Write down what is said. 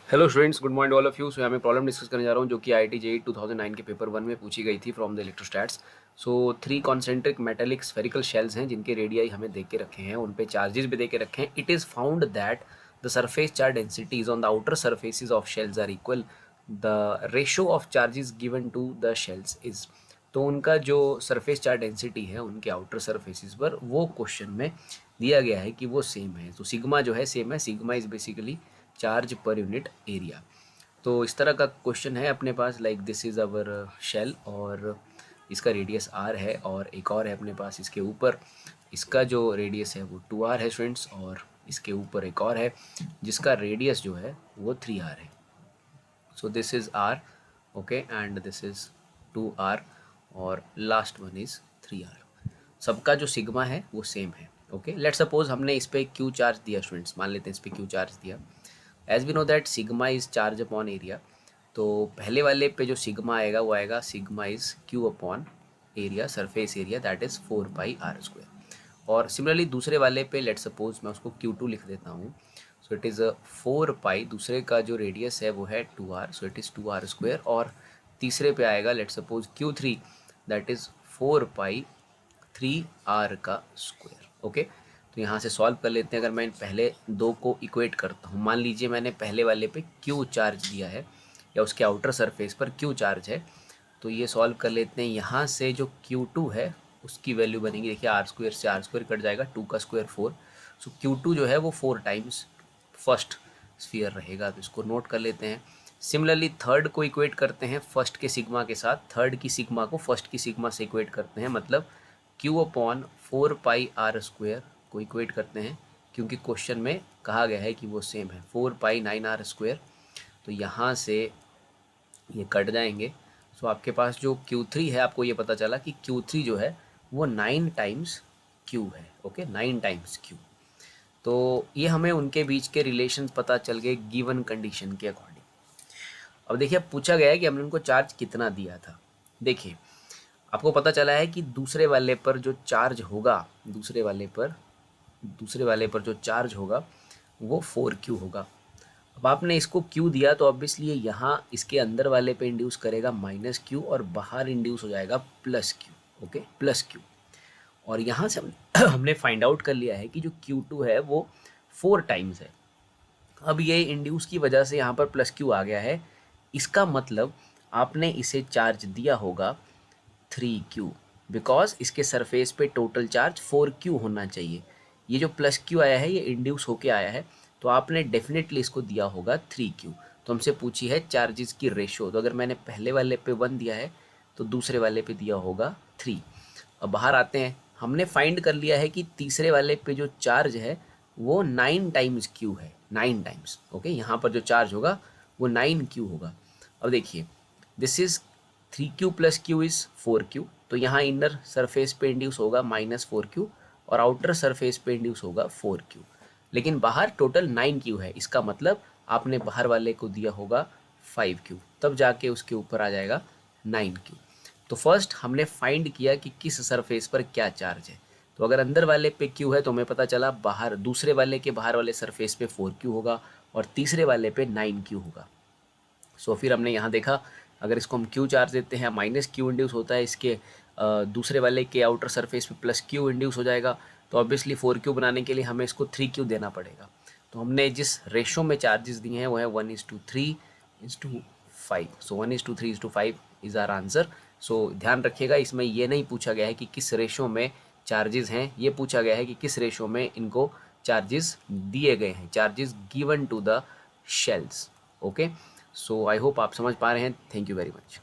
Hello students, good morning all of you. So यहाँ मैं problem discuss करने जा रहा हूँ जो कि IIT JEE 2009 के पेपर 1 में पूछी गई थी from the electrostatics. So 3 concentric metallic spherical shells हैं जिनके रेडियाई हमें दे के रखे हैं, उन पे चार्जेस भी दे के रखे हैं। It is found that the surface charge densities on the outer surfaces of shells are equal, the ratio of charges given to the shells is. तो उनका जो सरफेस चार्ज डेंसिटी है उनके आउटर सरफेसिस पर, वो क्वेश्चन में दिया गया है कि वो सेम है। तो सिग्मा जो है सेम है, sigma is basically charge per unit area. तो इस तरह का क्वेश्चन है अपने पास, like this is our shell और इसका रेडियस आर है, और एक और है अपने पास इसके ऊपर, इसका जो रेडियस है वो 2r है स्टूडेंट्स, और इसके ऊपर एक और है जिसका रेडियस जो है वो 3r है। So this is r, okay, and this is 2r, और लास्ट वन इज़ 3r। सबका जो सिग्मा है वो सेम है। ओके, लेट सपोज हमने इस पर क्यू चार्ज दिया स्टूडेंट्स, मान लेते हैं इस पर क्यू चार्ज दिया। As we know that sigma is charge upon area, तो पहले वाले पे जो सिग्मा आएगा वो आएगा sigma is Q upon area, surface area, that is 4πr²। और सिमिलरली दूसरे वाले पे लेट सपोज मैं उसको Q2 लिख देता हूँ। सो इट इज़ 4π, दूसरे का जो रेडियस है वो है 2r, so it is 2r²। और तीसरे पे आएगा let suppose Q3, that is 4π 3r²। Okay, तो यहाँ से सॉल्व कर लेते हैं। अगर मैं इन पहले दो को इक्वेट करता हूँ, मान लीजिए मैंने पहले वाले पे Q चार्ज दिया है या उसके आउटर सरफेस पर Q चार्ज है, तो ये सॉल्व कर लेते हैं। यहाँ से जो Q2 है उसकी वैल्यू बनेगी, देखिए r² से r² कट जाएगा, 2 का स्क्वायर 4। सो Q2 जो है वो 4 टाइम्स फर्स्ट स्फीयर रहेगा, तो इसको नोट कर लेते हैं। सिमिलरली थर्ड को इक्वेट करते हैं फर्स्ट के सिग्मा के साथ, थर्ड की सिग्मा को फर्स्ट की सिग्मा से इक्वेट करते हैं, मतलब Q अपॉन 4πr² को इक्वेट करते हैं, क्योंकि क्वेश्चन में कहा गया है कि वो सेम है, 4π9r²। तो यहाँ से ये कट जाएंगे। सो आपके पास जो Q3 है, आपको ये पता चला कि Q3 जो है वो 9 टाइम्स Q है। Okay, 9 times Q। तो ये हमें उनके बीच के रिलेशन पता चल गए गिवन कंडीशन के अकॉर्डिंग। अब देखिए, अब पूछा गया है कि हमने उनको चार्ज कितना दिया था। देखिए, आपको पता चला है कि दूसरे वाले पर जो चार्ज होगा, दूसरे वाले पर जो चार्ज होगा वो 4Q होगा। अब आपने इसको Q दिया तो ऑब्वियसली यहाँ इसके अंदर वाले पे इंड्यूस करेगा -Q, और बाहर इंड्यूस हो जाएगा +Q। Okay, +Q। और यहाँ से हमने फाइंड आउट कर लिया है कि जो Q2 है वो 4 टाइम्स है। अब ये इंड्यूस की वजह से यहाँ पर +Q आ गया है, इसका मतलब आपने इसे चार्ज दिया होगा 3Q, बिकॉज इसके सरफेस पे टोटल चार्ज 4Q होना चाहिए। ये जो +Q आया है ये इंड्यूस होके आया है, तो आपने डेफिनेटली इसको दिया होगा 3Q। तो हमसे पूछी है चार्जेस की रेशो, तो अगर मैंने पहले वाले पे 1 दिया है तो दूसरे वाले पे दिया होगा 3। अब बाहर आते हैं, हमने फाइंड कर लिया है कि तीसरे वाले पे जो चार्ज है वो 9 टाइम्स Q है, 9 टाइम्स। ओके, यहाँ पर जो चार्ज होगा वो 9Q होगा। अब देखिए, this is 3Q plus Q is 4Q, तो यहाँ इनर सरफेस पे इंड्यूस होगा -4Q, और आउटर सरफेस पे इंड्यूस होगा 4Q। लेकिन बाहर टोटल 9Q है, इसका मतलब आपने बाहर वाले को दिया होगा 5Q, तब जाके उसके ऊपर आ जाएगा 9Q। तो फर्स्ट हमने फाइंड किया कि किस सरफेस पर क्या चार्ज है। तो अगर अंदर वाले पे Q है तो हमें पता चला बाहर दूसरे वाले के बाहर वाले सरफेस पे 4Q होगा, और तीसरे वाले पे 9Q होगा। सो फिर हमने यहाँ देखा, अगर इसको हम Q चार्ज देते हैं, -Q इंड्यूस होता है इसके दूसरे वाले के आउटर सरफेस पे +Q इंड्यूस हो जाएगा, तो ऑब्वियसली 4Q बनाने के लिए हमें इसको 3Q देना पड़ेगा। तो हमने जिस रेशो में चार्जेस दिए हैं वो है 1:3:5। सो 1:3:5 इज़ आर आंसर। सो ध्यान रखिएगा, इसमें ये नहीं पूछा गया है कि किस रेशो में चार्जेस हैं, ये पूछा गया है कि किस रेशो में इनको चार्जेस दिए गए हैं, charges given to the shells. Okay, so I hope आप समझ पा रहे हैं। Thank you very much.